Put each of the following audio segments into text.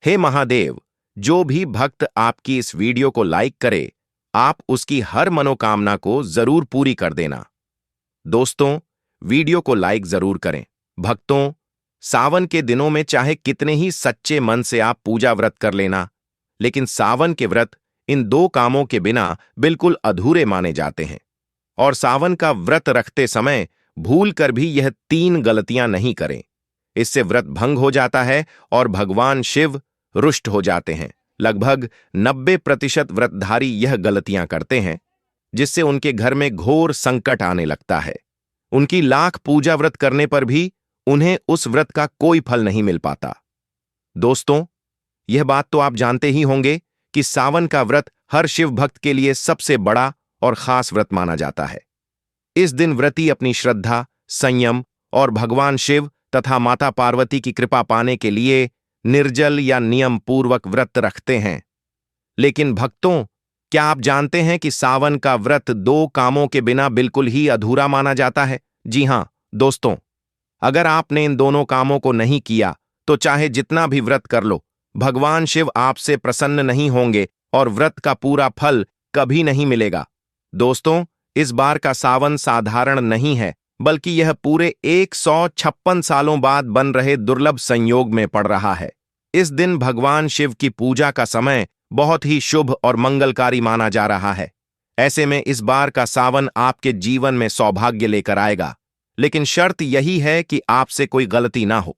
हे महादेव, जो भी भक्त आपकी इस वीडियो को लाइक करे, आप उसकी हर मनोकामना को जरूर पूरी कर देना। दोस्तों, वीडियो को लाइक जरूर करें। भक्तों, सावन के दिनों में चाहे कितने ही सच्चे मन से आप पूजा व्रत कर लेना, लेकिन सावन के व्रत इन दो कामों के बिना बिल्कुल अधूरे माने जाते हैं। और सावन का व्रत रखते समय भूल कर भी यह 3 गलतियां नहीं करें। इससे व्रत भंग हो जाता है और भगवान शिव रुष्ट हो जाते हैं। लगभग 90% व्रतधारी यह गलतियां करते हैं, जिससे उनके घर में घोर संकट आने लगता है। उनकी लाख पूजा व्रत करने पर भी उन्हें उस व्रत का कोई फल नहीं मिल पाता। दोस्तों, यह बात तो आप जानते ही होंगे कि सावन का व्रत हर शिव भक्त के लिए सबसे बड़ा और खास व्रत माना जाता है। इस दिन व्रती अपनी श्रद्धा, संयम और भगवान शिव तथा माता पार्वती की कृपा पाने के लिए निर्जल या नियम पूर्वक व्रत रखते हैं। लेकिन भक्तों, क्या आप जानते हैं कि सावन का व्रत 2 कामों के बिना बिल्कुल ही अधूरा माना जाता है? जी हां दोस्तों, अगर आपने इन दोनों कामों को नहीं किया तो चाहे जितना भी व्रत कर लो, भगवान शिव आपसे प्रसन्न नहीं होंगे और व्रत का पूरा फल कभी नहीं मिलेगा। दोस्तों, इस बार का सावन साधारण नहीं है, बल्कि यह पूरे 156 सालों बाद बन रहे दुर्लभ संयोग में पड़ रहा है। इस दिन भगवान शिव की पूजा का समय बहुत ही शुभ और मंगलकारी माना जा रहा है। ऐसे में इस बार का सावन आपके जीवन में सौभाग्य लेकर आएगा, लेकिन शर्त यही है कि आपसे कोई गलती ना हो।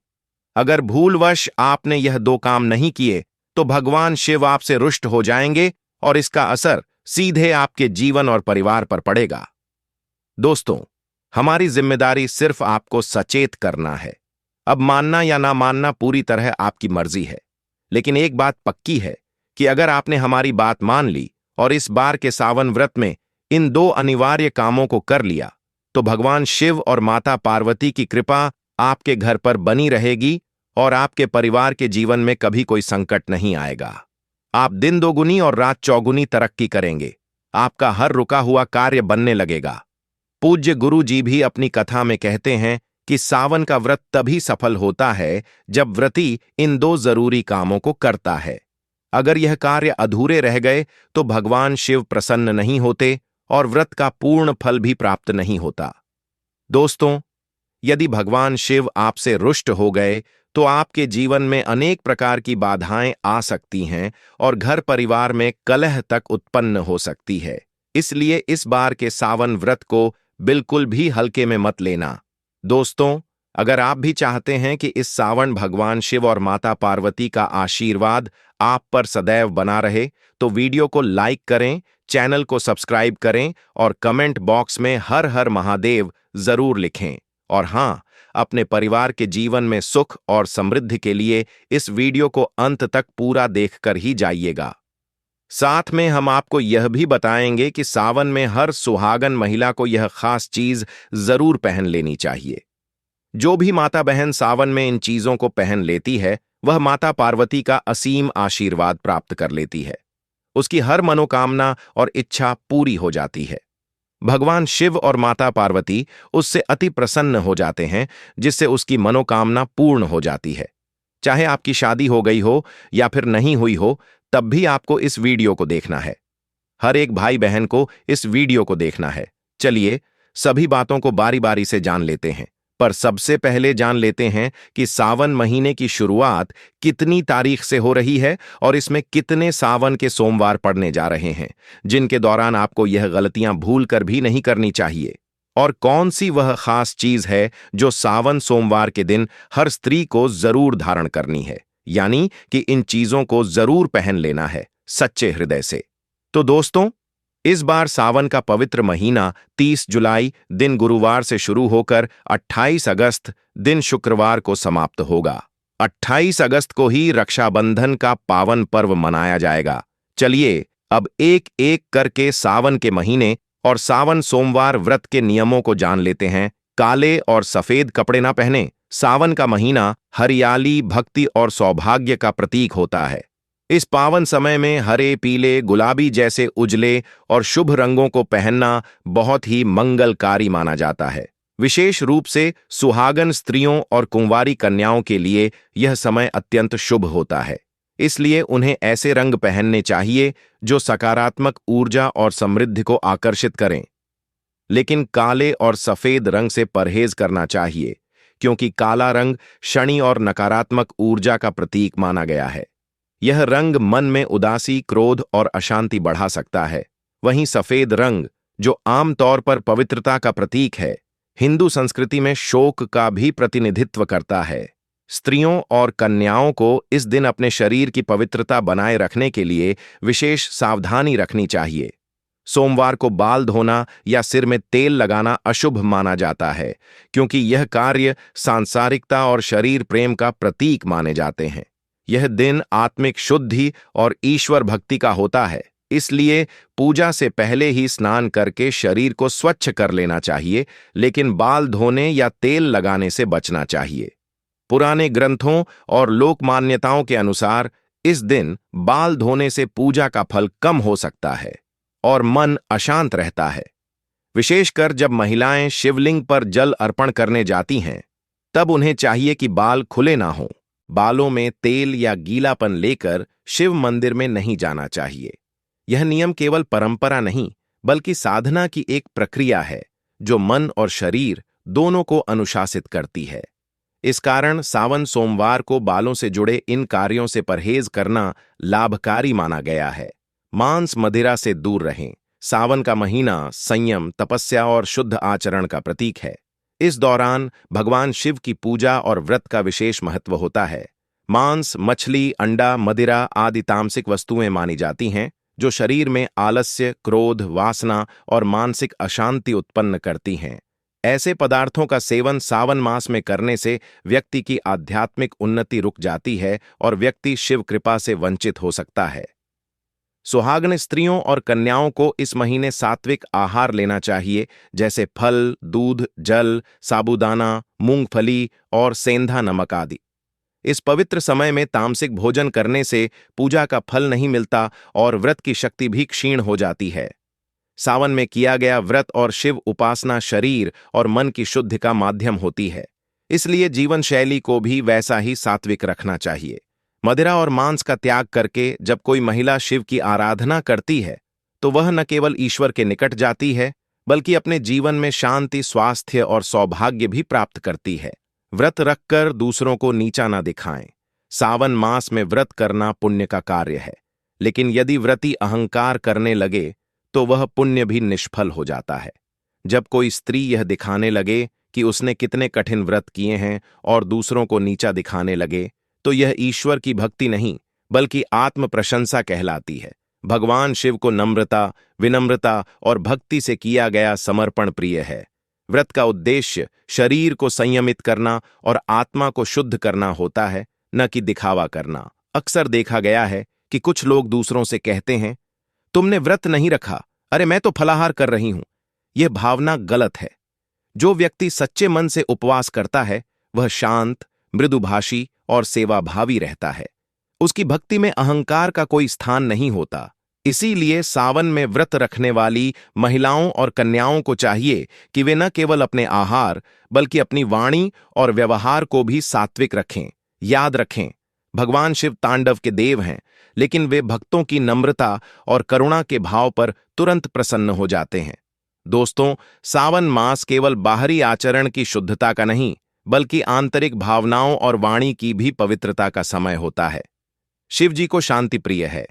अगर भूलवश आपने यह 2 काम नहीं किए तो भगवान शिव आपसे रुष्ट हो जाएंगे और इसका असर सीधे आपके जीवन और परिवार पर पड़ेगा। दोस्तों, हमारी जिम्मेदारी सिर्फ आपको सचेत करना है। अब मानना या ना मानना पूरी तरह आपकी मर्जी है, लेकिन एक बात पक्की है कि अगर आपने हमारी बात मान ली और इस बार के सावन व्रत में इन 2 अनिवार्य कामों को कर लिया, तो भगवान शिव और माता पार्वती की कृपा आपके घर पर बनी रहेगी और आपके परिवार के जीवन में कभी कोई संकट नहीं आएगा। आप दिन दोगुनी और रात चौगुनी तरक्की करेंगे। आपका हर रुका हुआ कार्य बनने लगेगा। पूज्य गुरु जी भी अपनी कथा में कहते हैं कि सावन का व्रत तभी सफल होता है जब व्रती इन 2 जरूरी कामों को करता है। अगर यह कार्य अधूरे रह गए तो भगवान शिव प्रसन्न नहीं होते और व्रत का पूर्ण फल भी प्राप्त नहीं होता। दोस्तों, यदि भगवान शिव आपसे रुष्ट हो गए तो आपके जीवन में अनेक प्रकार की बाधाएं आ सकती हैं और घर परिवार में कलह तक उत्पन्न हो सकती है। इसलिए इस बार के सावन व्रत को बिल्कुल भी हल्के में मत लेना। दोस्तों, अगर आप भी चाहते हैं कि इस सावन भगवान शिव और माता पार्वती का आशीर्वाद आप पर सदैव बना रहे, तो वीडियो को लाइक करें, चैनल को सब्सक्राइब करें और कमेंट बॉक्स में हर हर महादेव जरूर लिखें। और हां, अपने परिवार के जीवन में सुख और समृद्धि के लिए इस वीडियो को अंत तक पूरा देखकर ही जाइएगा। साथ में हम आपको यह भी बताएंगे कि सावन में हर सुहागन महिला को यह खास चीज जरूर पहन लेनी चाहिए। जो भी माता बहन सावन में इन चीजों को पहन लेती है, वह माता पार्वती का असीम आशीर्वाद प्राप्त कर लेती है। उसकी हर मनोकामना और इच्छा पूरी हो जाती है। भगवान शिव और माता पार्वती उससे अति प्रसन्न हो जाते हैं, जिससे उसकी मनोकामना पूर्ण हो जाती है। चाहे आपकी शादी हो गई हो या फिर नहीं हुई हो, तब भी आपको इस वीडियो को देखना है। हर एक भाई बहन को इस वीडियो को देखना है। चलिए, सभी बातों को बारी बारी से जान लेते हैं, पर सबसे पहले जान लेते हैं कि सावन महीने की शुरुआत कितनी तारीख से हो रही है और इसमें कितने सावन के सोमवार पड़ने जा रहे हैं, जिनके दौरान आपको यह गलतियां भूल कर भी नहीं करनी चाहिए। और कौन सी वह खास चीज है जो सावन सोमवार के दिन हर स्त्री को जरूर धारण करनी है, यानी कि इन चीजों को जरूर पहन लेना है सच्चे हृदय से। तो दोस्तों, इस बार सावन का पवित्र महीना 30 जुलाई दिन गुरुवार से शुरू होकर 28 अगस्त दिन शुक्रवार को समाप्त होगा। 28 अगस्त को ही रक्षाबंधन का पावन पर्व मनाया जाएगा। चलिए, अब एक एक करके सावन के महीने और सावन सोमवार व्रत के नियमों को जान लेते हैं। काले और सफेद कपड़े ना पहने। सावन का महीना हरियाली, भक्ति और सौभाग्य का प्रतीक होता है। इस पावन समय में हरे, पीले, गुलाबी जैसे उजले और शुभ रंगों को पहनना बहुत ही मंगलकारी माना जाता है। विशेष रूप से सुहागन स्त्रियों और कुंवारी कन्याओं के लिए यह समय अत्यंत शुभ होता है। इसलिए उन्हें ऐसे रंग पहनने चाहिए जो सकारात्मक ऊर्जा और समृद्धि को आकर्षित करें। लेकिन काले और सफेद रंग से परहेज करना चाहिए, क्योंकि काला रंग शनि और नकारात्मक ऊर्जा का प्रतीक माना गया है। यह रंग मन में उदासी, क्रोध और अशांति बढ़ा सकता है। वहीं सफेद रंग, जो आमतौर पर पवित्रता का प्रतीक है, हिंदू संस्कृति में शोक का भी प्रतिनिधित्व करता है। स्त्रियों और कन्याओं को इस दिन अपने शरीर की पवित्रता बनाए रखने के लिए विशेष सावधानी रखनी चाहिए। सोमवार को बाल धोना या सिर में तेल लगाना अशुभ माना जाता है, क्योंकि यह कार्य सांसारिकता और शरीर प्रेम का प्रतीक माने जाते हैं। यह दिन आत्मिक शुद्धि और ईश्वर भक्ति का होता है, इसलिए पूजा से पहले ही स्नान करके शरीर को स्वच्छ कर लेना चाहिए, लेकिन बाल धोने या तेल लगाने से बचना चाहिए। पुराने ग्रंथों और लोक मान्यताओं के अनुसार इस दिन बाल धोने से पूजा का फल कम हो सकता है और मन अशांत रहता है। विशेषकर जब महिलाएं शिवलिंग पर जल अर्पण करने जाती हैं, तब उन्हें चाहिए कि बाल खुले ना हों। बालों में तेल या गीलापन लेकर शिव मंदिर में नहीं जाना चाहिए। यह नियम केवल परंपरा नहीं, बल्कि साधना की एक प्रक्रिया है, जो मन और शरीर दोनों को अनुशासित करती है। इस कारण सावन सोमवार को बालों से जुड़े इन कार्यों से परहेज करना लाभकारी माना गया है। मांस मदिरा से दूर रहें। सावन का महीना संयम, तपस्या और शुद्ध आचरण का प्रतीक है। इस दौरान भगवान शिव की पूजा और व्रत का विशेष महत्व होता है। मांस, मछली, अंडा, मदिरा आदि तामसिक वस्तुएं मानी जाती हैं, जो शरीर में आलस्य, क्रोध, वासना और मानसिक अशांति उत्पन्न करती हैं। ऐसे पदार्थों का सेवन सावन मास में करने से व्यक्ति की आध्यात्मिक उन्नति रुक जाती है और व्यक्ति शिव कृपा से वंचित हो सकता है। सुहागन स्त्रियों और कन्याओं को इस महीने सात्विक आहार लेना चाहिए, जैसे फल, दूध, जल, साबूदाना, मूंगफली और सेंधा नमक आदि। इस पवित्र समय में तामसिक भोजन करने से पूजा का फल नहीं मिलता और व्रत की शक्ति भी क्षीण हो जाती है। सावन में किया गया व्रत और शिव उपासना शरीर और मन की शुद्धि का माध्यम होती है, इसलिए जीवन शैली को भी वैसा ही सात्विक रखना चाहिए। मदिरा और मांस का त्याग करके जब कोई महिला शिव की आराधना करती है, तो वह न केवल ईश्वर के निकट जाती है, बल्कि अपने जीवन में शांति, स्वास्थ्य और सौभाग्य भी प्राप्त करती है। व्रत रखकर दूसरों को नीचा न दिखाएं। सावन मास में व्रत करना पुण्य का कार्य है, लेकिन यदि व्रती अहंकार करने लगे तो वह पुण्य भी निष्फल हो जाता है। जब कोई स्त्री यह दिखाने लगे कि उसने कितने कठिन व्रत किए हैं और दूसरों को नीचा दिखाने लगे, तो यह ईश्वर की भक्ति नहीं, बल्कि आत्म प्रशंसा कहलाती है। भगवान शिव को नम्रता, विनम्रता और भक्ति से किया गया समर्पण प्रिय है। व्रत का उद्देश्य शरीर को संयमित करना और आत्मा को शुद्ध करना होता है, न कि दिखावा करना। अक्सर देखा गया है कि कुछ लोग दूसरों से कहते हैं, तुमने व्रत नहीं रखा, अरे मैं तो फलाहार कर रही हूं। यह भावना गलत है। जो व्यक्ति सच्चे मन से उपवास करता है, वह शांत, मृदुभाषी और सेवाभावी रहता है। उसकी भक्ति में अहंकार का कोई स्थान नहीं होता। इसीलिए सावन में व्रत रखने वाली महिलाओं और कन्याओं को चाहिए कि वे न केवल अपने आहार, बल्कि अपनी वाणी और व्यवहार को भी सात्विक रखें। याद रखें, भगवान शिव तांडव के देव हैं, लेकिन वे भक्तों की नम्रता और करुणा के भाव पर तुरंत प्रसन्न हो जाते हैं। दोस्तों, सावन मास केवल बाहरी आचरण की शुद्धता का नहीं, बल्कि आंतरिक भावनाओं और वाणी की भी पवित्रता का समय होता है। शिव जी को शांति प्रिय है।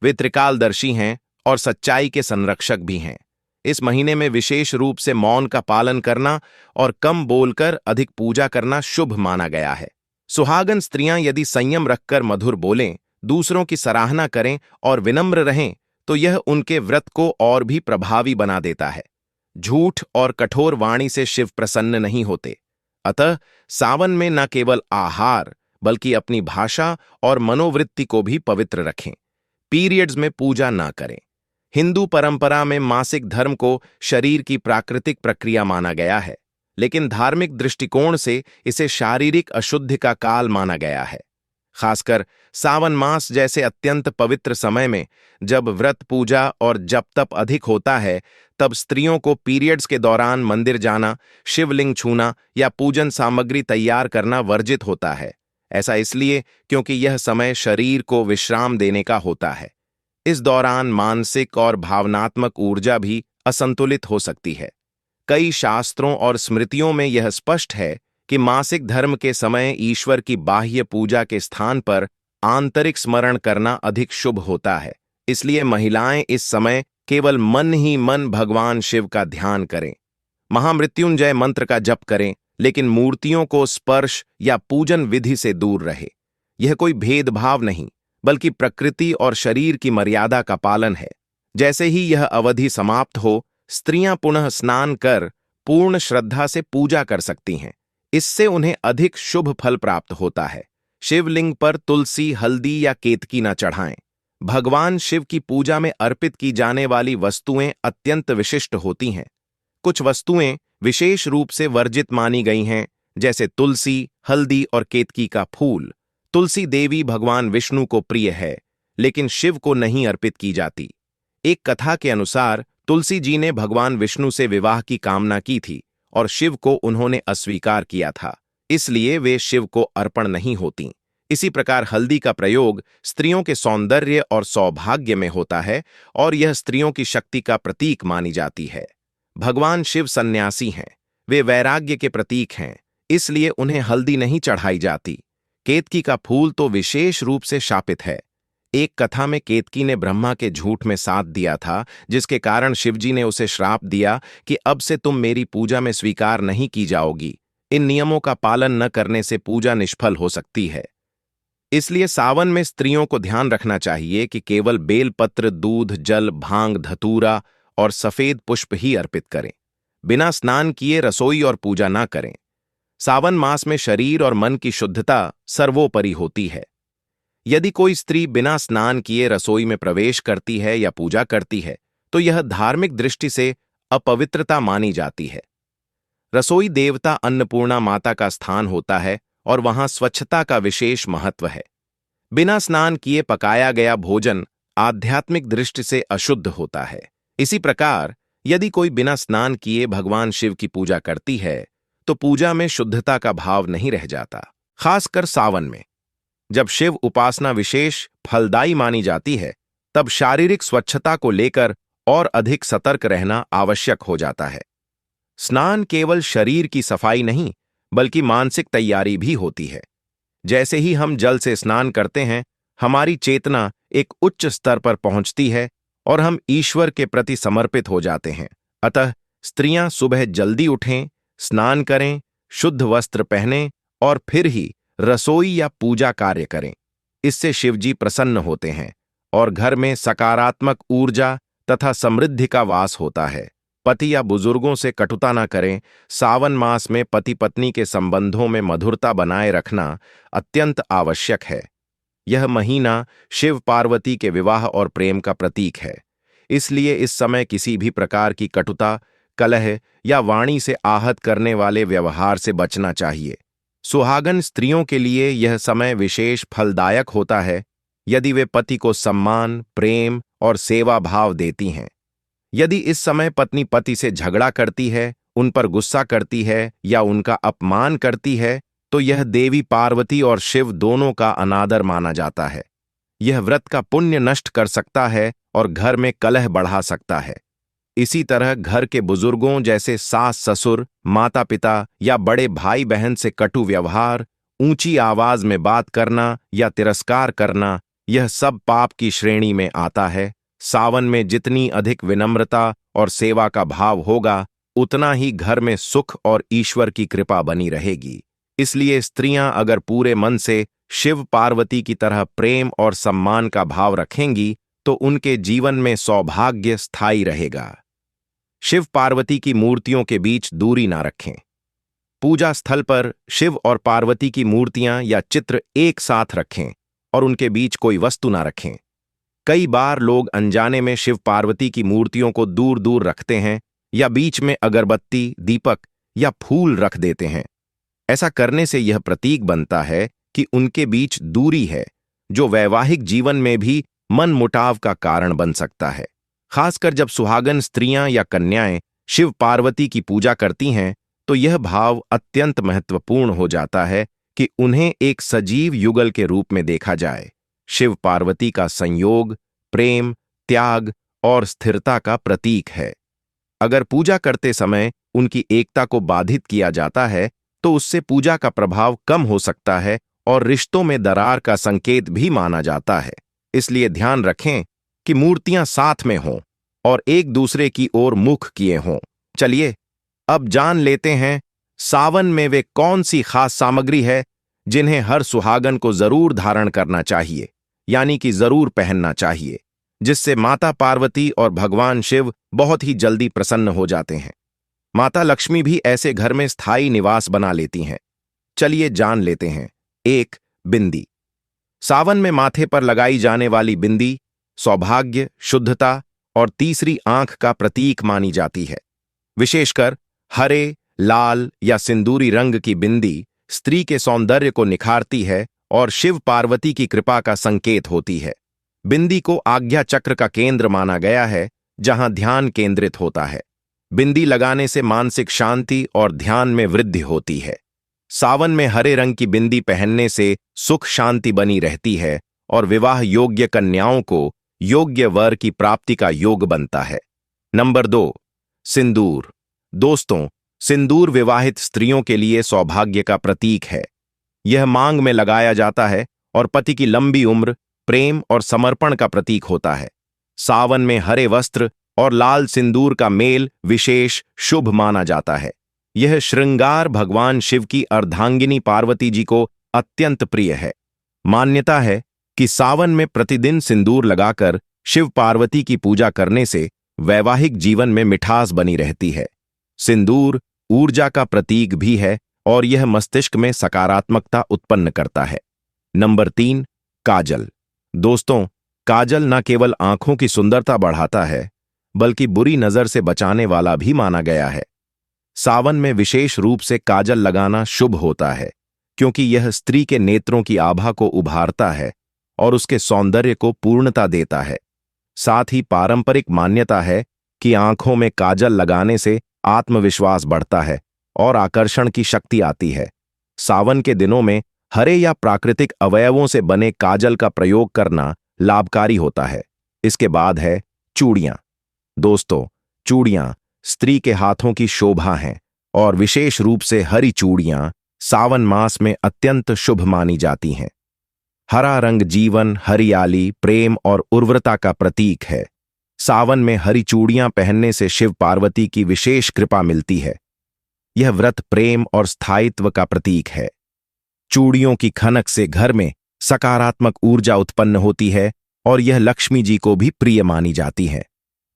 वे त्रिकालदर्शी हैं और सच्चाई के संरक्षक भी हैं। इस महीने में विशेष रूप से मौन का पालन करना और कम बोलकर अधिक पूजा करना शुभ माना गया है। सुहागन स्त्रियां यदि संयम रखकर मधुर बोलें, दूसरों की सराहना करें और विनम्र रहें, तो यह उनके व्रत को और भी प्रभावी बना देता है। झूठ और कठोर वाणी से शिव प्रसन्न नहीं होते। अतः सावन में न केवल आहार, बल्कि अपनी भाषा और मनोवृत्ति को भी पवित्र रखें। पीरियड्स में पूजा ना करें। हिंदू परंपरा में मासिक धर्म को शरीर की प्राकृतिक प्रक्रिया माना गया है, लेकिन धार्मिक दृष्टिकोण से इसे शारीरिक अशुद्धि का काल माना गया है। खासकर सावन मास जैसे अत्यंत पवित्र समय में, जब व्रत, पूजा और जप तप अधिक होता है, तब स्त्रियों को पीरियड्स के दौरान मंदिर जाना, शिवलिंग छूना या पूजन सामग्री तैयार करना वर्जित होता है। ऐसा इसलिए क्योंकि यह समय शरीर को विश्राम देने का होता है। इस दौरान मानसिक और भावनात्मक ऊर्जा भी असंतुलित हो सकती है। कई शास्त्रों और स्मृतियों में यह स्पष्ट है कि मासिक धर्म के समय ईश्वर की बाह्य पूजा के स्थान पर आंतरिक स्मरण करना अधिक शुभ होता है। इसलिए महिलाएं इस समय केवल मन ही मन भगवान शिव का ध्यान करें, महामृत्युंजय मंत्र का जप करें, लेकिन मूर्तियों को स्पर्श या पूजन विधि से दूर रहे। यह कोई भेदभाव नहीं, बल्कि प्रकृति और शरीर की मर्यादा का पालन है। जैसे ही यह अवधि समाप्त हो, स्त्रियां पुनः स्नान कर पूर्ण श्रद्धा से पूजा कर सकती हैं। इससे उन्हें अधिक शुभ फल प्राप्त होता है। शिवलिंग पर तुलसी, हल्दी या केतकी न चढ़ाएं। भगवान शिव की पूजा में अर्पित की जाने वाली वस्तुएं अत्यंत विशिष्ट होती हैं। कुछ वस्तुएं विशेष रूप से वर्जित मानी गई हैं, जैसे तुलसी, हल्दी और केतकी का फूल। तुलसी देवी भगवान विष्णु को प्रिय है, लेकिन शिव को नहीं अर्पित की जाती। एक कथा के अनुसार तुलसी जी ने भगवान विष्णु से विवाह की कामना की थी और शिव को उन्होंने अस्वीकार किया था, इसलिए वे शिव को अर्पण नहीं होतीं। इसी प्रकार हल्दी का प्रयोग स्त्रियों के सौंदर्य और सौभाग्य में होता है और यह स्त्रियों की शक्ति का प्रतीक मानी जाती है। भगवान शिव सन्यासी हैं, वे वैराग्य के प्रतीक हैं, इसलिए उन्हें हल्दी नहीं चढ़ाई जाती। केतकी का फूल तो विशेष रूप से शापित है। एक कथा में केतकी ने ब्रह्मा के झूठ में साथ दिया था, जिसके कारण शिवजी ने उसे श्राप दिया कि अब से तुम मेरी पूजा में स्वीकार नहीं की जाओगी। इन नियमों का पालन न करने से पूजा निष्फल हो सकती है। इसलिए सावन में स्त्रियों को ध्यान रखना चाहिए कि केवल बेलपत्र, दूध, जल, भांग, धतूरा और सफेद पुष्प ही अर्पित करें। बिना स्नान किए रसोई और पूजा ना करें। सावन मास में शरीर और मन की शुद्धता सर्वोपरि होती है। यदि कोई स्त्री बिना स्नान किए रसोई में प्रवेश करती है या पूजा करती है, तो यह धार्मिक दृष्टि से अपवित्रता मानी जाती है। रसोई देवता अन्नपूर्णा माता का स्थान होता है और वहां स्वच्छता का विशेष महत्व है। बिना स्नान किए पकाया गया भोजन आध्यात्मिक दृष्टि से अशुद्ध होता है। इसी प्रकार यदि कोई बिना स्नान किए भगवान शिव की पूजा करती है, तो पूजा में शुद्धता का भाव नहीं रह जाता। खासकर सावन में, जब शिव उपासना विशेष फलदायी मानी जाती है, तब शारीरिक स्वच्छता को लेकर और अधिक सतर्क रहना आवश्यक हो जाता है। स्नान केवल शरीर की सफाई नहीं, बल्कि मानसिक तैयारी भी होती है। जैसे ही हम जल से स्नान करते हैं, हमारी चेतना एक उच्च स्तर पर पहुंचती है और हम ईश्वर के प्रति समर्पित हो जाते हैं। अतः स्त्रियां सुबह जल्दी उठें, स्नान करें, शुद्ध वस्त्र पहनें और फिर ही रसोई या पूजा कार्य करें। इससे शिवजी प्रसन्न होते हैं और घर में सकारात्मक ऊर्जा तथा समृद्धि का वास होता है। पति या बुजुर्गों से कटुता न करें। सावन मास में पति पत्नी के संबंधों में मधुरता बनाए रखना अत्यंत आवश्यक है। यह महीना शिव पार्वती के विवाह और प्रेम का प्रतीक है, इसलिए इस समय किसी भी प्रकार की कटुता, कलह या वाणी से आहत करने वाले व्यवहार से बचना चाहिए। सुहागन स्त्रियों के लिए यह समय विशेष फलदायक होता है यदि वे पति को सम्मान, प्रेम और सेवा भाव देती हैं। यदि इस समय पत्नी पति से झगड़ा करती है, उन पर गुस्सा करती है या उनका अपमान करती है, तो यह देवी पार्वती और शिव दोनों का अनादर माना जाता है। यह व्रत का पुण्य नष्ट कर सकता है और घर में कलह बढ़ा सकता है। इसी तरह घर के बुजुर्गों जैसे सास ससुर, माता पिता या बड़े भाई बहन से कटु व्यवहार, ऊंची आवाज में बात करना या तिरस्कार करना, यह सब पाप की श्रेणी में आता है। सावन में जितनी अधिक विनम्रता और सेवा का भाव होगा, उतना ही घर में सुख और ईश्वर की कृपा बनी रहेगी। इसलिए स्त्रियां अगर पूरे मन से शिव पार्वती की तरह प्रेम और सम्मान का भाव रखेंगी, तो उनके जीवन में सौभाग्य स्थायी रहेगा। शिव पार्वती की मूर्तियों के बीच दूरी ना रखें। पूजा स्थल पर शिव और पार्वती की मूर्तियां या चित्र एक साथ रखें और उनके बीच कोई वस्तु ना रखें। कई बार लोग अनजाने में शिव पार्वती की मूर्तियों को दूर दूर रखते हैं या बीच में अगरबत्ती, दीपक या फूल रख देते हैं। ऐसा करने से यह प्रतीक बनता है कि उनके बीच दूरी है, जो वैवाहिक जीवन में भी मनमुटाव का कारण बन सकता है। खासकर जब सुहागन स्त्रियां या कन्याएं शिव पार्वती की पूजा करती हैं, तो यह भाव अत्यंत महत्वपूर्ण हो जाता है कि उन्हें एक सजीव युगल के रूप में देखा जाए। शिव पार्वती का संयोग प्रेम, त्याग और स्थिरता का प्रतीक है। अगर पूजा करते समय उनकी एकता को बाधित किया जाता है तो उससे पूजा का प्रभाव कम हो सकता है और रिश्तों में दरार का संकेत भी माना जाता है। इसलिए ध्यान रखें कि मूर्तियां साथ में हों और एक दूसरे की ओर मुख किए हों। चलिए अब जान लेते हैं सावन में वे कौन सी खास सामग्री है जिन्हें हर सुहागन को जरूर धारण करना चाहिए, यानी कि जरूर पहनना चाहिए, जिससे माता पार्वती और भगवान शिव बहुत ही जल्दी प्रसन्न हो जाते हैं। माता लक्ष्मी भी ऐसे घर में स्थायी निवास बना लेती हैं। चलिए जान लेते हैं। 1. बिंदी। सावन में माथे पर लगाई जाने वाली बिंदी सौभाग्य, शुद्धता और तीसरी आंख का प्रतीक मानी जाती है। विशेषकर हरे, लाल या सिंदूरी रंग की बिंदी स्त्री के सौंदर्य को निखारती है और शिव पार्वती की कृपा का संकेत होती है। बिंदी को आज्ञा चक्र का केंद्र माना गया है, जहां ध्यान केंद्रित होता है। बिंदी लगाने से मानसिक शांति और ध्यान में वृद्धि होती है। सावन में हरे रंग की बिंदी पहनने से सुख शांति बनी रहती है और विवाह योग्य कन्याओं को योग्य वर की प्राप्ति का योग बनता है। नंबर 2. सिंदूर। दोस्तों, सिंदूर विवाहित स्त्रियों के लिए सौभाग्य का प्रतीक है। यह मांग में लगाया जाता है और पति की लंबी उम्र, प्रेम और समर्पण का प्रतीक होता है। सावन में हरे वस्त्र और लाल सिंदूर का मेल विशेष शुभ माना जाता है। यह श्रृंगार भगवान शिव की अर्धांगिनी पार्वती जी को अत्यंत प्रिय है। मान्यता है कि सावन में प्रतिदिन सिंदूर लगाकर शिव पार्वती की पूजा करने से वैवाहिक जीवन में मिठास बनी रहती है। सिंदूर ऊर्जा का प्रतीक भी है और यह मस्तिष्क में सकारात्मकता उत्पन्न करता है। नंबर 3. काजल। दोस्तों, काजल न केवल आंखों की सुंदरता बढ़ाता है, बल्कि बुरी नजर से बचाने वाला भी माना गया है। सावन में विशेष रूप से काजल लगाना शुभ होता है, क्योंकि यह स्त्री के नेत्रों की आभा को उभारता है और उसके सौंदर्य को पूर्णता देता है। साथ ही पारंपरिक मान्यता है कि आंखों में काजल लगाने से आत्मविश्वास बढ़ता है और आकर्षण की शक्ति आती है। सावन के दिनों में हरे या प्राकृतिक अवयवों से बने काजल का प्रयोग करना लाभकारी होता है। इसके बाद है चूड़ियां। दोस्तों, चूड़ियां स्त्री के हाथों की शोभा हैं और विशेष रूप से हरी चूड़ियां सावन मास में अत्यंत शुभ मानी जाती हैं। हरा रंग जीवन, हरियाली, प्रेम और उर्वरता का प्रतीक है। सावन में हरी चूड़ियां पहनने से शिव पार्वती की विशेष कृपा मिलती है। यह व्रत प्रेम और स्थायित्व का प्रतीक है। चूड़ियों की खनक से घर में सकारात्मक ऊर्जा उत्पन्न होती है और यह लक्ष्मी जी को भी प्रिय मानी जाती है।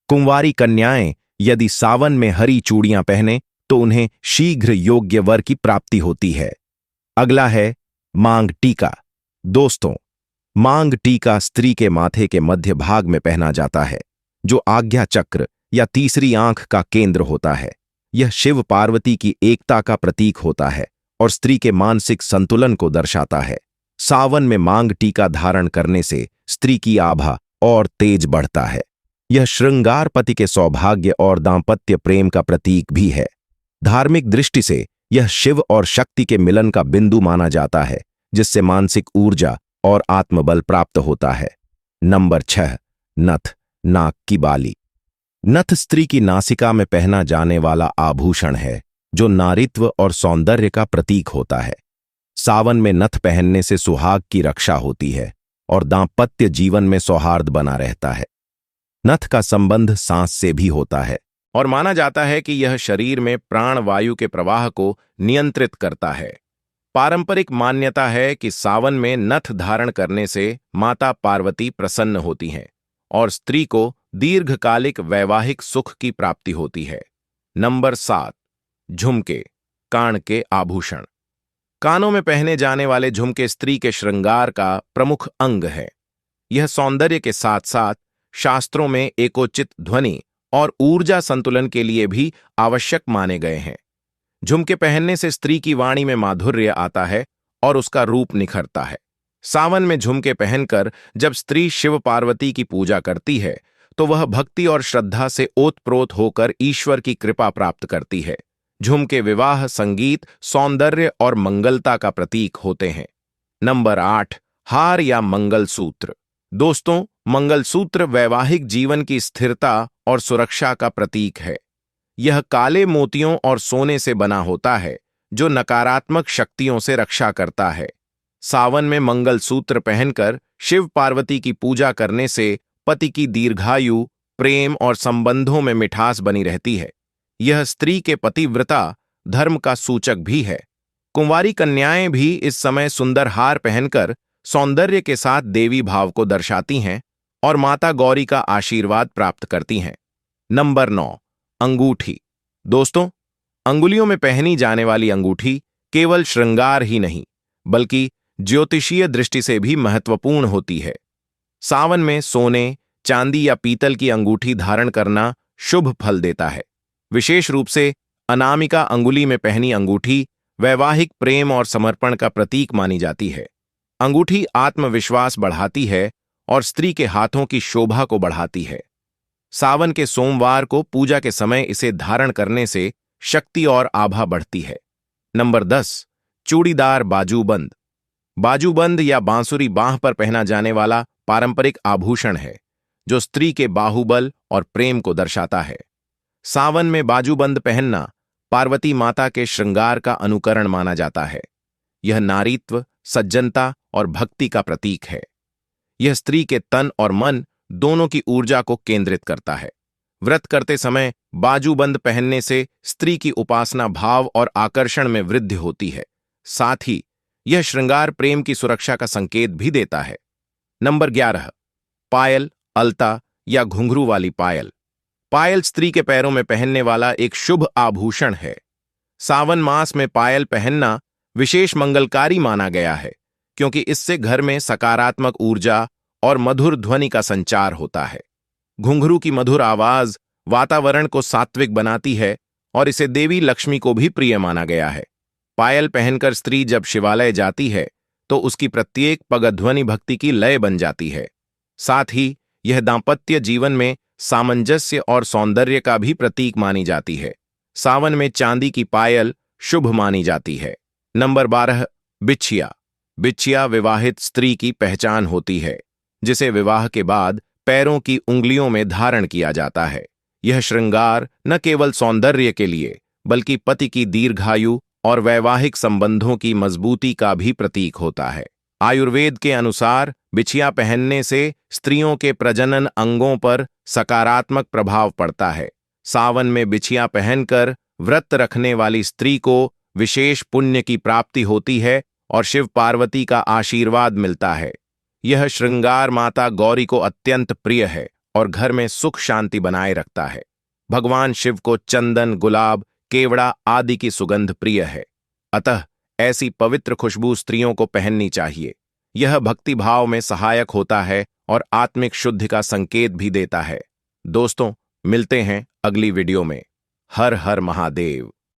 कुंवारी कन्याएं यदि सावन में हरी चूड़ियां पहने तो उन्हें शीघ्र योग्य वर की प्राप्ति होती है। अगला है मांग टीका। दोस्तों, मांग टीका स्त्री के माथे के मध्य भाग में पहना जाता है, जो आज्ञा चक्र या तीसरी आंख का केंद्र होता है। यह शिव पार्वती की एकता का प्रतीक होता है और स्त्री के मानसिक संतुलन को दर्शाता है। सावन में मांग टीका धारण करने से स्त्री की आभा और तेज बढ़ता है। यह श्रृंगार पति के सौभाग्य और दांपत्य प्रेम का प्रतीक भी है। धार्मिक दृष्टि से यह शिव और शक्ति के मिलन का बिंदु माना जाता है, जिससे मानसिक ऊर्जा और आत्मबल प्राप्त होता है। नंबर 6. नथ, नाक की बाली। नथ स्त्री की नासिका में पहना जाने वाला आभूषण है, जो नारीत्व और सौंदर्य का प्रतीक होता है। सावन में नथ पहनने से सुहाग की रक्षा होती है और दांपत्य जीवन में सौहार्द बना रहता है। नथ का संबंध सांस से भी होता है और माना जाता है कि यह शरीर में प्राण वायु के प्रवाह को नियंत्रित करता है। पारंपरिक मान्यता है कि सावन में नथ धारण करने से माता पार्वती प्रसन्न होती हैं और स्त्री को दीर्घकालिक वैवाहिक सुख की प्राप्ति होती है। नंबर 7. झुमके, कान के आभूषण। कानों में पहने जाने वाले झुमके स्त्री के श्रृंगार का प्रमुख अंग है। यह सौंदर्य के साथ साथ शास्त्रों में एकोचित ध्वनि और ऊर्जा संतुलन के लिए भी आवश्यक माने गए हैं। झुमके पहनने से स्त्री की वाणी में माधुर्य आता है और उसका रूप निखरता है। सावन में झुमके पहनकर जब स्त्री शिव पार्वती की पूजा करती है तो वह भक्ति और श्रद्धा से ओतप्रोत होकर ईश्वर की कृपा प्राप्त करती है, झुमके विवाह, संगीत, सौंदर्य और मंगलता का प्रतीक होते हैं। नंबर 8, हार या मंगलसूत्र। दोस्तों, मंगलसूत्र वैवाहिक जीवन की स्थिरता और सुरक्षा का प्रतीक है। यह काले मोतियों और सोने से बना होता है, जो नकारात्मक शक्तियों से रक्षा करता है। सावन में मंगलसूत्र पहनकर शिव पार्वती की पूजा करने से पति की दीर्घायु, प्रेम और संबंधों में मिठास बनी रहती है। यह स्त्री के पतिव्रता धर्म का सूचक भी है। कुंवारी कन्याएं भी इस समय सुंदर हार पहनकर सौंदर्य के साथ देवी भाव को दर्शाती हैं और माता गौरी का आशीर्वाद प्राप्त करती हैं। नंबर 9, अंगूठी। दोस्तों, अंगुलियों में पहनी जाने वाली अंगूठी केवल श्रृंगार ही नहीं, बल्कि ज्योतिषीय दृष्टि से भी महत्वपूर्ण होती है। सावन में सोने, चांदी या पीतल की अंगूठी धारण करना शुभ फल देता है। विशेष रूप से अनामिका अंगुली में पहनी अंगूठी वैवाहिक प्रेम और समर्पण का प्रतीक मानी जाती है। अंगूठी आत्मविश्वास बढ़ाती है और स्त्री के हाथों की शोभा को बढ़ाती है। सावन के सोमवार को पूजा के समय इसे धारण करने से शक्ति और आभा बढ़ती है। नंबर 10, चूड़ीदार बाजूबंद। बाजूबंद या बांसुरी बांह पर पहना जाने वाला पारंपरिक आभूषण है, जो स्त्री के बाहुबल और प्रेम को दर्शाता है। सावन में बाजूबंद पहनना पार्वती माता के श्रृंगार का अनुकरण माना जाता है। यह नारीत्व, सज्जनता और भक्ति का प्रतीक है। यह स्त्री के तन और मन दोनों की ऊर्जा को केंद्रित करता है। व्रत करते समय बाजूबंद पहनने से स्त्री की उपासना भाव और आकर्षण में वृद्धि होती है। साथ ही यह श्रृंगार प्रेम की सुरक्षा का संकेत भी देता है। नंबर 11, पायल, अलता या घुंघरू वाली पायल। पायल स्त्री के पैरों में पहनने वाला एक शुभ आभूषण है। सावन मास में पायल पहनना विशेष मंगलकारी माना गया है, क्योंकि इससे घर में सकारात्मक ऊर्जा और मधुर ध्वनि का संचार होता है। घुंघरू की मधुर आवाज वातावरण को सात्विक बनाती है और इसे देवी लक्ष्मी को भी प्रिय माना गया है। पायल पहनकर स्त्री जब शिवालय जाती है तो उसकी प्रत्येक पगध्वनि भक्ति की लय बन जाती है। साथ ही यह दांपत्य जीवन में सामंजस्य और सौंदर्य का भी प्रतीक मानी जाती है। सावन में चांदी की पायल शुभ मानी जाती है। नंबर 12, बिछिया। बिछिया विवाहित स्त्री की पहचान होती है, जिसे विवाह के बाद पैरों की उंगलियों में धारण किया जाता है। यह श्रृंगार न केवल सौंदर्य के लिए, बल्कि पति की दीर्घायु और वैवाहिक संबंधों की मजबूती का भी प्रतीक होता है। आयुर्वेद के अनुसार बिछिया पहनने से स्त्रियों के प्रजनन अंगों पर सकारात्मक प्रभाव पड़ता है। सावन में बिछिया पहनकर व्रत रखने वाली स्त्री को विशेष पुण्य की प्राप्ति होती है और शिव पार्वती का आशीर्वाद मिलता है। यह श्रृंगार माता गौरी को अत्यंत प्रिय है और घर में सुख शांति बनाए रखता है। भगवान शिव को चंदन, गुलाब, केवड़ा आदि की सुगंध प्रिय है। अतः ऐसी पवित्र खुशबू स्त्रियों को पहननी चाहिए। यह भक्ति भाव में सहायक होता है और आत्मिक शुद्धि का संकेत भी देता है। दोस्तों, मिलते हैं अगली वीडियो में। हर हर महादेव।